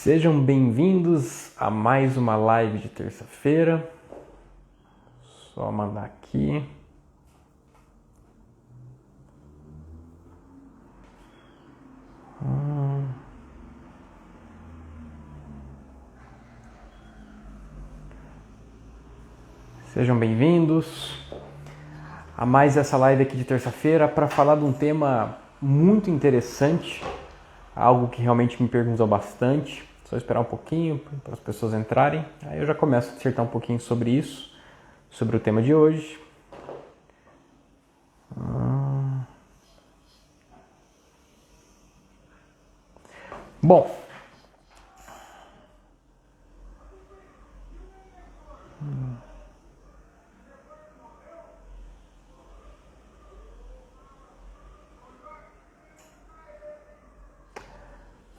Sejam bem-vindos a mais uma live de terça-feira. Só mandar aqui. Sejam bem-vindos a mais essa live aqui de terça-feira para falar de um tema muito interessante, algo que realmente me perguntam bastante. Só esperar um pouquinho para as pessoas entrarem, aí eu já começo a dissertar um pouquinho sobre isso, sobre o tema de hoje. Bom,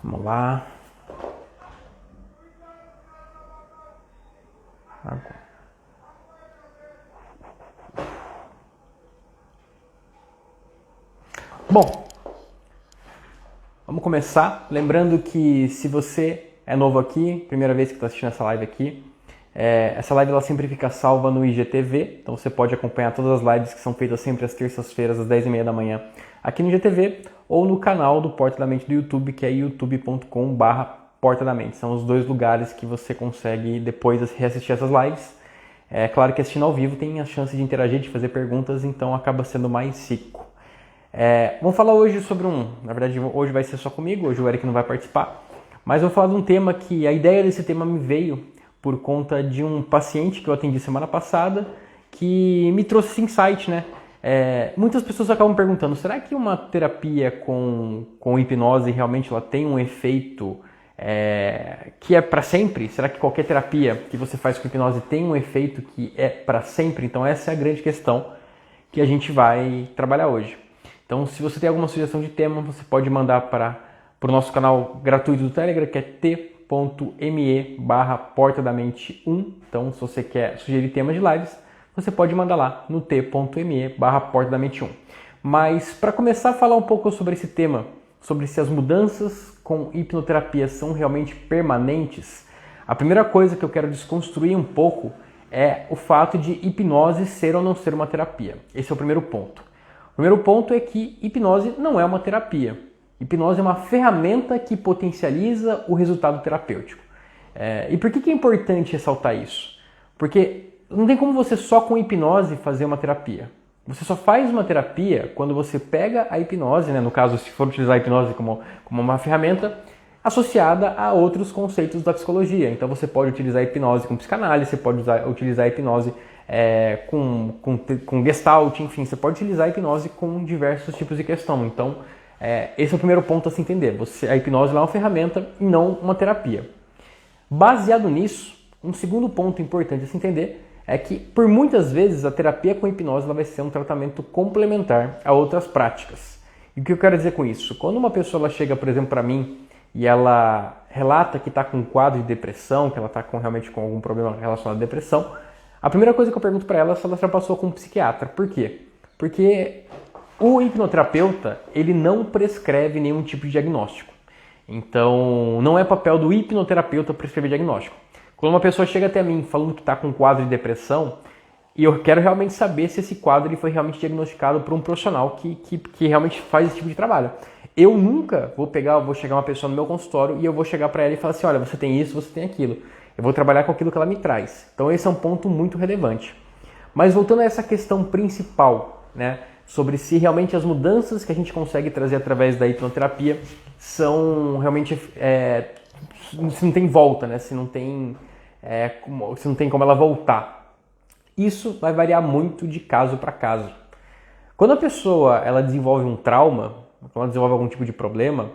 vamos lá. Bom, vamos começar. Lembrando que se você é novo aqui, primeira vez que está assistindo essa live aqui, essa live ela sempre fica salva no IGTV, então você pode acompanhar todas as lives que são feitas sempre às terças-feiras, às 10h30 da manhã, aqui no IGTV, ou no canal do Porta da Mente do YouTube, que é youtube.com/Porta da Mente. São os dois lugares que você consegue depois reassistir essas lives. É claro que assistindo ao vivo tem a chance de interagir, de fazer perguntas, então acaba sendo mais rico. Vamos falar hoje sobre na verdade hoje vai ser só comigo, hoje o Eric não vai participar, mas vou falar de um tema que a ideia desse tema me veio por conta de um paciente que eu atendi semana passada, que me trouxe esse insight, né? Muitas pessoas acabam perguntando, será que uma terapia com hipnose realmente ela tem um efeito que é para sempre? Será que qualquer terapia que você faz com hipnose tem um efeito que é para sempre? Então essa é a grande questão que a gente vai trabalhar hoje. Então, se você tem alguma sugestão de tema, você pode mandar para o nosso canal gratuito do Telegram, que é t.me/portadamente1. Então, se você quer sugerir temas de lives, você pode mandar lá no t.me/portadamente1. Mas, para começar a falar um pouco sobre esse tema, sobre se as mudanças com hipnoterapia são realmente permanentes, a primeira coisa que eu quero desconstruir um pouco é o fato de hipnose ser ou não ser uma terapia. Esse é o primeiro ponto. O primeiro ponto é que hipnose não é uma terapia. Hipnose é uma ferramenta que potencializa o resultado terapêutico. E por que é importante ressaltar isso? Porque não tem como você só com hipnose fazer uma terapia. Você só faz uma terapia quando você pega a hipnose, né, no caso, se for utilizar a hipnose como uma ferramenta, associada a outros conceitos da psicologia. Então você pode utilizar a hipnose com psicanálise, você pode utilizar a hipnose com gestalt, enfim, você pode utilizar a hipnose com diversos tipos de questão. Então, esse é o primeiro ponto a se entender. A hipnose é uma ferramenta e não uma terapia. Baseado nisso, um segundo ponto importante a se entender é que, por muitas vezes, a terapia com hipnose ela vai ser um tratamento complementar a outras práticas. E o que eu quero dizer com isso? Quando uma pessoa ela chega, por exemplo, para mim e ela relata que está com um quadro de depressão, que ela está realmente com algum problema relacionado à depressão, a primeira coisa que eu pergunto para ela é se ela já passou com um psiquiatra. Por quê? Porque o hipnoterapeuta, ele não prescreve nenhum tipo de diagnóstico. Então, não é papel do hipnoterapeuta prescrever diagnóstico. Quando uma pessoa chega até mim falando que está com um quadro de depressão, e eu quero realmente saber se esse quadro ele foi realmente diagnosticado por um profissional que realmente faz esse tipo de trabalho. Eu nunca vou chegar uma pessoa no meu consultório e eu vou chegar para ela e falar assim, olha, você tem isso, você tem aquilo. Eu vou trabalhar com aquilo que ela me traz. Então esse é um ponto muito relevante. Mas voltando a essa questão principal, né, sobre se realmente as mudanças que a gente consegue trazer através da hipnoterapia são realmente, se não tem volta, né, se não tem como ela voltar. Isso vai variar muito de caso para caso. Quando a pessoa ela desenvolve um trauma, quando ela desenvolve algum tipo de problema,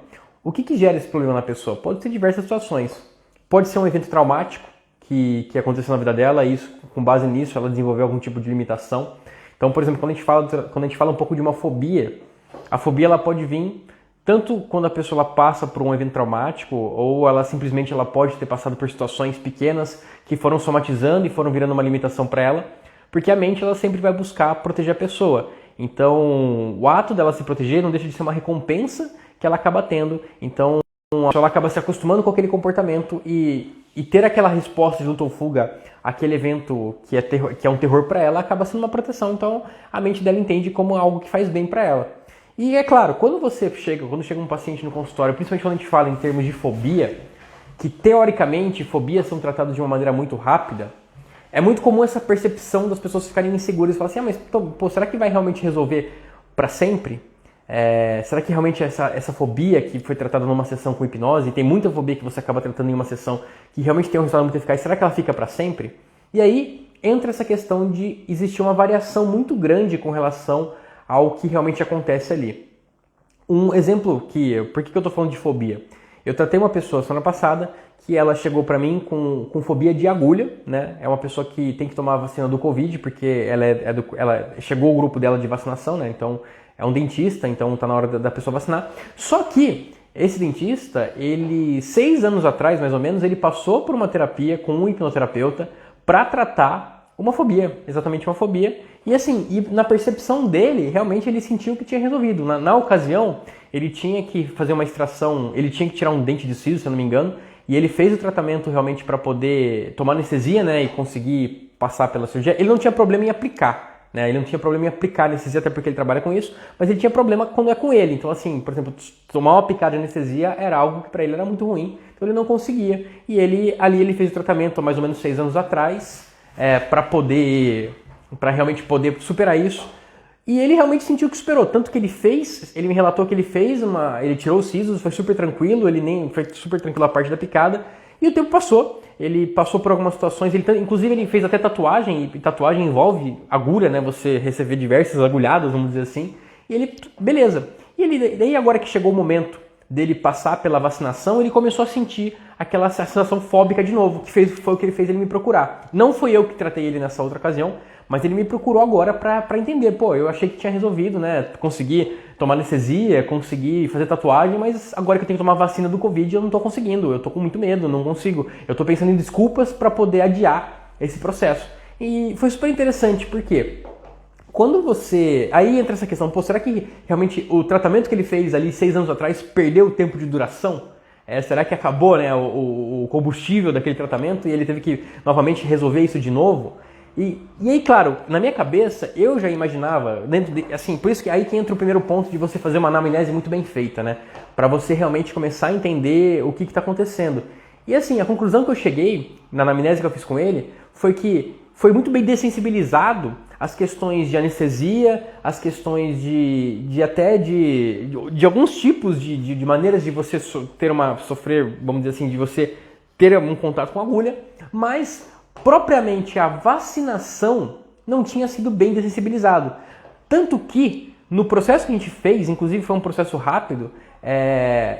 o que gera esse problema na pessoa? Pode ser diversas situações. Pode ser um evento traumático que aconteceu na vida dela e isso, com base nisso ela desenvolveu algum tipo de limitação. Então, por exemplo, quando a gente fala um pouco de uma fobia, a fobia ela pode vir tanto quando a pessoa ela passa por um evento traumático ou ela simplesmente ela pode ter passado por situações pequenas que foram somatizando e foram virando uma limitação para ela, porque a mente ela sempre vai buscar proteger a pessoa. Então, o ato dela se proteger não deixa de ser uma recompensa que ela acaba tendo. Então, a pessoa acaba se acostumando com aquele comportamento e ter aquela resposta de luta ou fuga, aquele evento que é um terror para ela, acaba sendo uma proteção. Então a mente dela entende como algo que faz bem para ela. E é claro, quando chega um paciente no consultório, principalmente quando a gente fala em termos de fobia, que teoricamente fobias são tratadas de uma maneira muito rápida, é muito comum essa percepção das pessoas ficarem inseguras e falar assim, mas pô, será que vai realmente resolver para sempre? Será que realmente essa fobia que foi tratada numa sessão com hipnose, e tem muita fobia que você acaba tratando em uma sessão que realmente tem um resultado muito eficaz, será que ela fica para sempre? E aí entra essa questão de existir uma variação muito grande com relação ao que realmente acontece ali. Um exemplo por que eu estou falando de fobia? Eu tratei uma pessoa semana passada que ela chegou para mim com fobia de agulha, né? É uma pessoa que tem que tomar a vacina do Covid, porque ela chegou o grupo dela de vacinação, né? Então é um dentista, então está na hora da pessoa vacinar. Só que esse dentista, 6 anos atrás, mais ou menos, ele passou por uma terapia com um hipnoterapeuta para tratar uma fobia, exatamente uma fobia. E assim, na percepção dele, realmente ele sentiu que tinha resolvido. Na ocasião, ele tinha que fazer uma extração, ele tinha que tirar um dente de siso, se eu não me engano, e ele fez o tratamento realmente para poder tomar anestesia, né, e conseguir passar pela cirurgia. Ele não tinha problema em aplicar. Ele não tinha problema em aplicar anestesia, até porque ele trabalha com isso, mas ele tinha problema quando é com ele. Então, assim, por exemplo, tomar uma picada de anestesia era algo que para ele era muito ruim, então ele não conseguia. E ele fez o tratamento há mais ou menos 6 anos atrás, para realmente poder superar isso. E ele realmente sentiu que superou, tanto que ele me relatou que ele tirou os sisos, foi super tranquilo, foi super tranquilo a parte da picada, e o tempo passou. Ele passou por algumas situações, inclusive ele fez até tatuagem, e tatuagem envolve agulha, né? Você receber diversas agulhadas, vamos dizer assim. E ele, beleza. E daí agora que chegou o momento dele passar pela vacinação, ele começou a sentir aquela sensação fóbica de novo, que foi o que ele fez ele me procurar. Não foi eu que tratei ele nessa outra ocasião, mas ele me procurou agora para entender. Pô, eu achei que tinha resolvido, né? Consegui tomar anestesia, consegui fazer tatuagem, mas agora que eu tenho que tomar vacina do Covid, eu não tô conseguindo. Eu tô com muito medo, não consigo. Eu tô pensando em desculpas para poder adiar esse processo. E foi super interessante, porque quando aí entra essa questão, pô, será que realmente o tratamento que ele fez ali 6 anos atrás perdeu o tempo de duração? Será que acabou, né, o combustível daquele tratamento e ele teve que novamente resolver isso de novo? E aí, claro, na minha cabeça, eu já imaginava, assim, por isso que aí que entra o primeiro ponto de você fazer uma anamnese muito bem feita, né? Para você realmente começar a entender o que está acontecendo. E assim, a conclusão que eu cheguei na anamnese que eu fiz com ele foi que foi muito bem dessensibilizado as questões de anestesia, as questões de alguns tipos de maneiras de você sofrer, vamos dizer assim, de você ter um contato com a agulha, mas propriamente a vacinação não tinha sido bem dessensibilizado. Tanto que no processo que a gente fez, inclusive foi um processo rápido,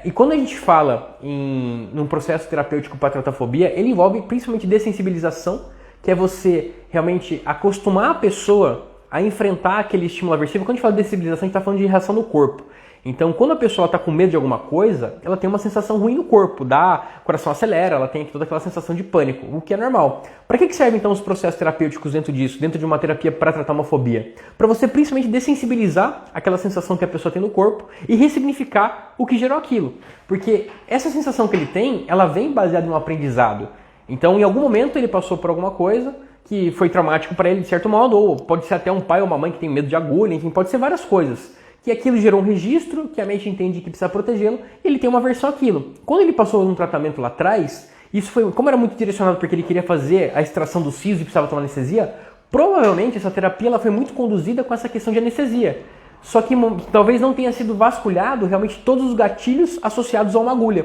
e quando a gente fala num processo terapêutico para tratar fobia, ele envolve principalmente dessensibilização, que é você realmente acostumar a pessoa a enfrentar aquele estímulo aversivo. Quando a gente fala de dessensibilização, a gente está falando de reação no corpo. Então, quando a pessoa está com medo de alguma coisa, ela tem uma sensação ruim no corpo, o coração acelera, ela tem toda aquela sensação de pânico, o que é normal. Para que servem então os processos terapêuticos dentro disso, dentro de uma terapia para tratar uma fobia? Para você principalmente dessensibilizar aquela sensação que a pessoa tem no corpo e ressignificar o que gerou aquilo. Porque essa sensação que ele tem, ela vem baseada em um aprendizado. Então, em algum momento ele passou por alguma coisa que foi traumático para ele de certo modo, ou pode ser até um pai ou uma mãe que tem medo de agulha, enfim, pode ser várias coisas. Que aquilo gerou um registro, que a mente entende que precisa protegê-lo, e ele tem uma versão àquilo. Quando ele passou um tratamento lá atrás, isso foi, como era muito direcionado porque ele queria fazer a extração do siso e precisava tomar anestesia, provavelmente essa terapia ela foi muito conduzida com essa questão de anestesia. Só que talvez não tenha sido vasculhado realmente todos os gatilhos associados a uma agulha.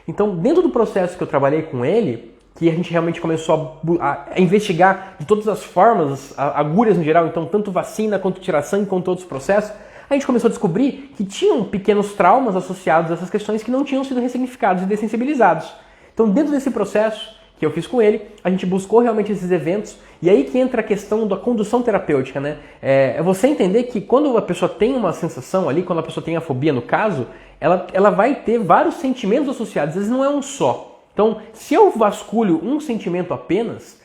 Então, dentro do processo que eu trabalhei com ele, que a gente realmente começou a investigar de todas as formas, agulhas no geral, então tanto vacina quanto tirar sangue, quanto outros processos, a gente começou a descobrir que tinham pequenos traumas associados a essas questões que não tinham sido ressignificados e dessensibilizados. Então, dentro desse processo que eu fiz com ele, a gente buscou realmente esses eventos, e aí que entra a questão da condução terapêutica, né? É você entender que quando a pessoa tem uma sensação ali, quando a pessoa tem a fobia no caso, ela vai ter vários sentimentos associados, às vezes não é um só. Então, se eu vasculho um sentimento apenas,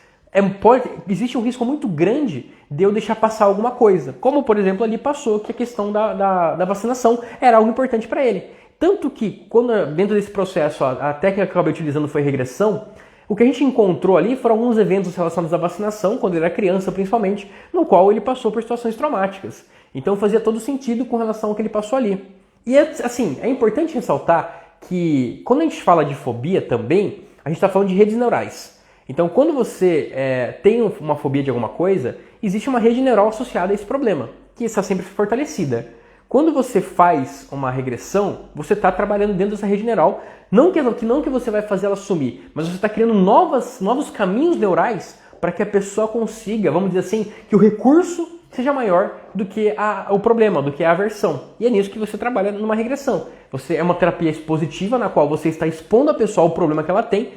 existe um risco muito grande de eu deixar passar alguma coisa. Como, por exemplo, ali passou que a questão da vacinação era algo importante para ele. Tanto que, quando dentro desse processo, a técnica que eu acabei utilizando foi regressão, o que a gente encontrou ali foram alguns eventos relacionados à vacinação, quando ele era criança principalmente, no qual ele passou por situações traumáticas. Então fazia todo sentido com relação ao que ele passou ali. E assim, é importante ressaltar que quando a gente fala de fobia também, a gente está falando de redes neurais. Então quando você tem uma fobia de alguma coisa, existe uma rede neural associada a esse problema, que está sempre fortalecida. Quando você faz uma regressão, você está trabalhando dentro dessa rede neural, não que você vai fazer ela sumir, mas você está criando novos caminhos neurais para que a pessoa consiga, vamos dizer assim, que o recurso seja maior do que o problema, do que a aversão. E é nisso que você trabalha numa regressão. É uma terapia expositiva na qual você está expondo a pessoa ao problema que ela tem.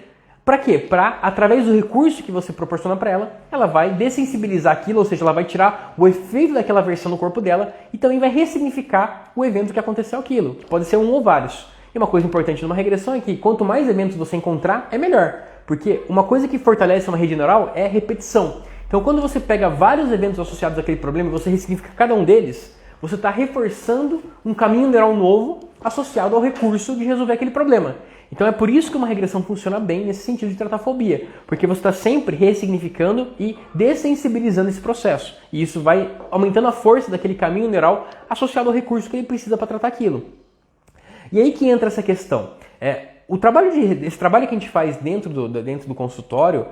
Para quê? Para, através do recurso que você proporciona para ela, ela vai dessensibilizar aquilo, ou seja, ela vai tirar o efeito daquela aversão no corpo dela e também vai ressignificar o evento que aconteceu aquilo, que pode ser um ou vários. E uma coisa importante numa regressão é que quanto mais eventos você encontrar, é melhor. Porque uma coisa que fortalece uma rede neural é repetição. Então, quando você pega vários eventos associados àquele problema e você ressignifica cada um deles, você está reforçando um caminho neural novo associado ao recurso de resolver aquele problema. Então, é por isso que uma regressão funciona bem nesse sentido de tratar fobia, porque você está sempre ressignificando e dessensibilizando esse processo. E isso vai aumentando a força daquele caminho neural associado ao recurso que ele precisa para tratar aquilo. E aí que entra essa questão. Esse trabalho que a gente faz dentro do consultório,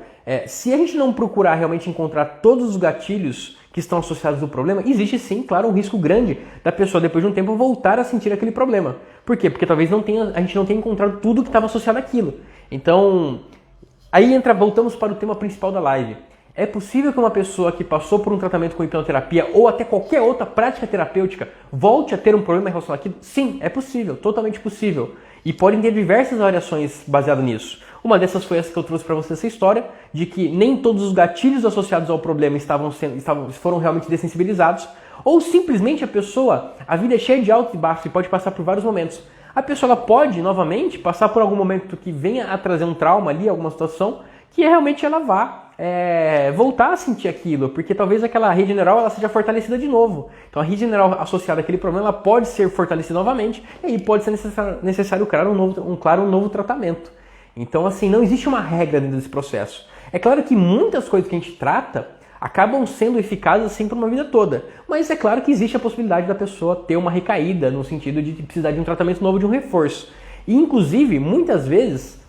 se a gente não procurar realmente encontrar todos os gatilhos que estão associados ao problema, existe sim, claro, um risco grande da pessoa, depois de um tempo, voltar a sentir aquele problema. Por quê? Porque talvez a gente não tenha encontrado tudo que estava associado àquilo. Então, voltamos para o tema principal da live. É possível que uma pessoa que passou por um tratamento com hipnoterapia ou até qualquer outra prática terapêutica volte a ter um problema relacionado àquilo? Sim, é possível, totalmente possível. E podem ter diversas variações baseadas nisso. Uma dessas foi essa que eu trouxe para você, essa história, de que nem todos os gatilhos associados ao problema foram realmente dessensibilizados, ou simplesmente a vida é cheia de altos e baixos e pode passar por vários momentos. A pessoa pode, novamente, passar por algum momento que venha a trazer um trauma ali, alguma situação, que realmente ela vá voltar a sentir aquilo, porque talvez aquela rede neural ela seja fortalecida de novo. Então a rede neural associada àquele problema ela pode ser fortalecida novamente e aí pode ser necessário criar um novo tratamento. Então assim, não existe uma regra dentro desse processo. É claro que muitas coisas que a gente trata acabam sendo eficazes assim por uma vida toda, mas é claro que existe a possibilidade da pessoa ter uma recaída no sentido de precisar de um tratamento novo, de um reforço. E inclusive, muitas vezes,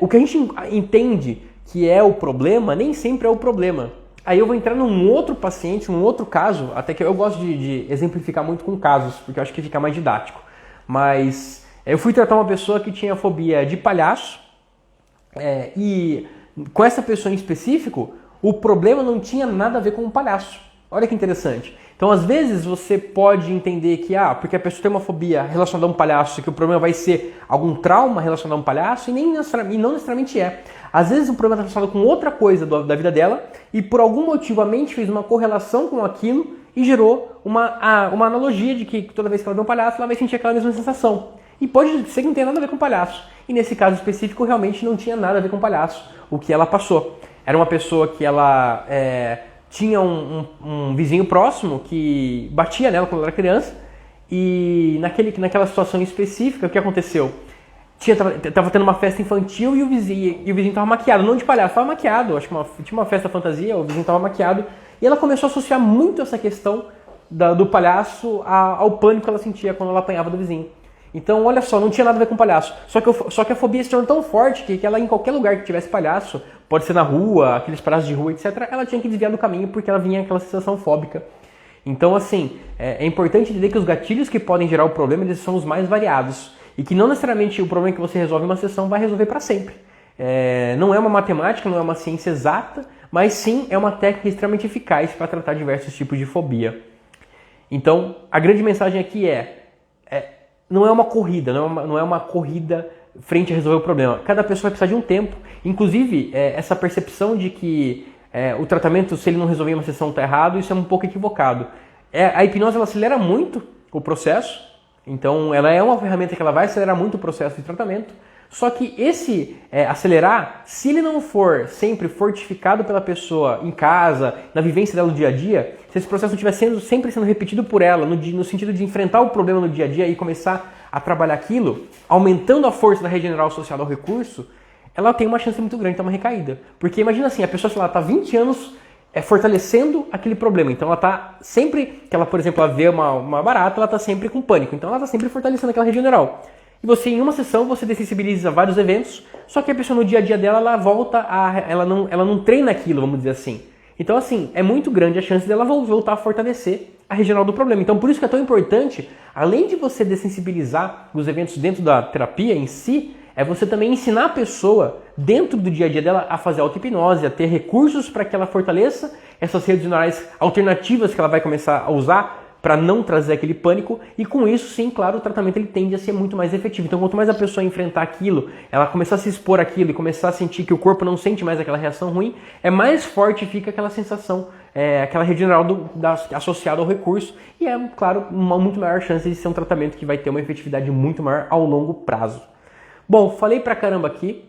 o que a gente entende que é o problema, nem sempre é o problema. Aí eu vou entrar num outro paciente, num outro caso, até que eu gosto de exemplificar muito com casos, porque eu acho que fica mais didático. Mas eu fui tratar uma pessoa que tinha fobia de palhaço, e com essa pessoa em específico, o problema não tinha nada a ver com o palhaço. Olha que interessante. Então, às vezes, você pode entender que, porque a pessoa tem uma fobia relacionada a um palhaço, que o problema vai ser algum trauma relacionado a um palhaço, e não necessariamente é. Às vezes, o problema está relacionado com outra coisa da vida dela, e por algum motivo a mente fez uma correlação com aquilo e gerou uma analogia de que toda vez que ela vê um palhaço, ela vai sentir aquela mesma sensação. E pode ser que não tenha nada a ver com palhaço. E nesse caso específico, realmente não tinha nada a ver com palhaço, o que ela passou. Era uma pessoa que ela tinha um vizinho próximo que batia nela quando ela era criança, e naquela situação específica, o que aconteceu? Tava tendo uma festa infantil e o vizinho estava maquiado, não de palhaço, estava maquiado, acho que tinha uma festa fantasia, o vizinho estava maquiado, e ela começou a associar muito essa questão do palhaço ao pânico que ela sentia quando ela apanhava do vizinho. Então, olha só, não tinha nada a ver com palhaço. Só que a fobia se tornou tão forte que ela, em qualquer lugar que tivesse palhaço, pode ser na rua, aqueles palhaços de rua, etc., ela tinha que desviar do caminho porque ela vinha aquela sensação fóbica. Então, assim, é importante entender que os gatilhos que podem gerar o problema, eles são os mais variados. E que não necessariamente o problema que você resolve em uma sessão vai resolver para sempre. Não é uma matemática, não é uma ciência exata, mas sim é uma técnica extremamente eficaz para tratar diversos tipos de fobia. Então, a grande mensagem aqui não é uma corrida, não é uma corrida frente a resolver o problema. Cada pessoa vai precisar de um tempo. Inclusive, essa percepção de que o tratamento, se ele não resolver em uma sessão, está errado, isso é um pouco equivocado. A hipnose ela acelera muito o processo, então ela é uma ferramenta que ela vai acelerar muito o processo de tratamento, Só que esse acelerar, se ele não for sempre fortificado pela pessoa em casa, na vivência dela no dia a dia, se esse processo não estiver sempre sendo repetido por ela, no sentido de enfrentar o problema no dia a dia e começar a trabalhar aquilo, aumentando a força da rede general associada ao recurso, ela tem uma chance muito grande de ter uma recaída. Porque imagina assim, a pessoa, sei lá, está 20 anos fortalecendo aquele problema. Então ela está sempre, que ela, por exemplo, ela vê uma barata, ela está sempre com pânico. Então ela está sempre fortalecendo aquela rede general. E você, em uma sessão, você dessensibiliza vários eventos, só que a pessoa no dia a dia dela, ela volta ela não treina aquilo, vamos dizer assim. Então, assim, é muito grande a chance dela voltar a fortalecer a regional do problema. Então, por isso que é tão importante, além de você dessensibilizar os eventos dentro da terapia em si, é você também ensinar a pessoa, dentro do dia a dia dela, a fazer auto-hipnose, a ter recursos para que ela fortaleça essas redes neurais alternativas que ela vai começar a usar para não trazer aquele pânico, e com isso, sim, claro, o tratamento ele tende a ser muito mais efetivo. Então, quanto mais a pessoa enfrentar aquilo, ela começar a se expor àquilo e começar a sentir que o corpo não sente mais aquela reação ruim, mais forte fica aquela sensação, aquela rede neural associada ao recurso, e claro, uma muito maior chance de ser um tratamento que vai ter uma efetividade muito maior ao longo prazo. Bom, falei pra caramba aqui,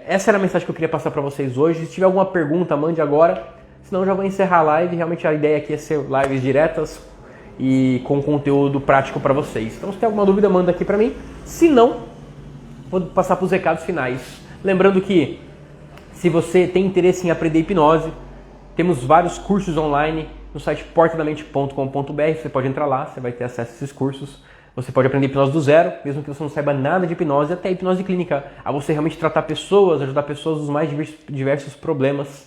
essa era a mensagem que eu queria passar para vocês hoje. Se tiver alguma pergunta, mande agora. Senão eu já vou encerrar a live. Realmente a ideia aqui é ser lives diretas e com conteúdo prático para vocês. Então se tem alguma dúvida, manda aqui para mim. Se não, vou passar para os recados finais. Lembrando que se você tem interesse em aprender hipnose, temos vários cursos online no site portadamente.com.br. Você pode entrar lá, você vai ter acesso a esses cursos. Você pode aprender hipnose do zero, mesmo que você não saiba nada de hipnose, até hipnose clínica, a você realmente tratar pessoas, ajudar pessoas dos mais diversos problemas.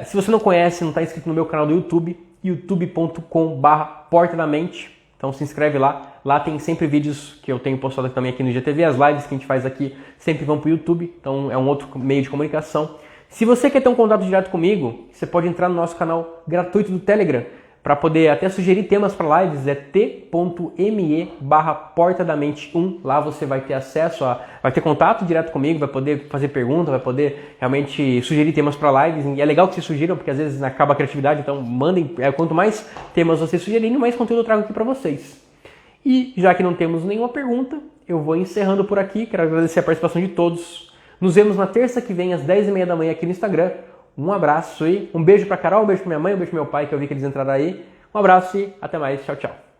Se você não conhece, não está inscrito no meu canal do YouTube, youtube.com/portadamente, então se inscreve lá. Lá tem sempre vídeos que eu tenho postado também aqui no IGTV, as lives que a gente faz aqui sempre vão para o YouTube, então é um outro meio de comunicação. Se você quer ter um contato direto comigo, você pode entrar no nosso canal gratuito do Telegram, para poder até sugerir temas para lives, é t.me/portadamente1. Lá você vai ter acesso vai ter contato direto comigo, vai poder fazer perguntas, vai poder realmente sugerir temas para lives. E é legal que vocês sugiram, porque às vezes acaba a criatividade, então mandem, quanto mais temas vocês sugerirem, mais conteúdo eu trago aqui para vocês. E já que não temos nenhuma pergunta, eu vou encerrando por aqui. Quero agradecer a participação de todos. Nos vemos na terça que vem, às 10h30 da manhã aqui no Instagram. Um abraço e um beijo pra Carol, um beijo pra minha mãe, um beijo pro meu pai, que eu vi que eles entraram aí. Um abraço e até mais. Tchau, tchau.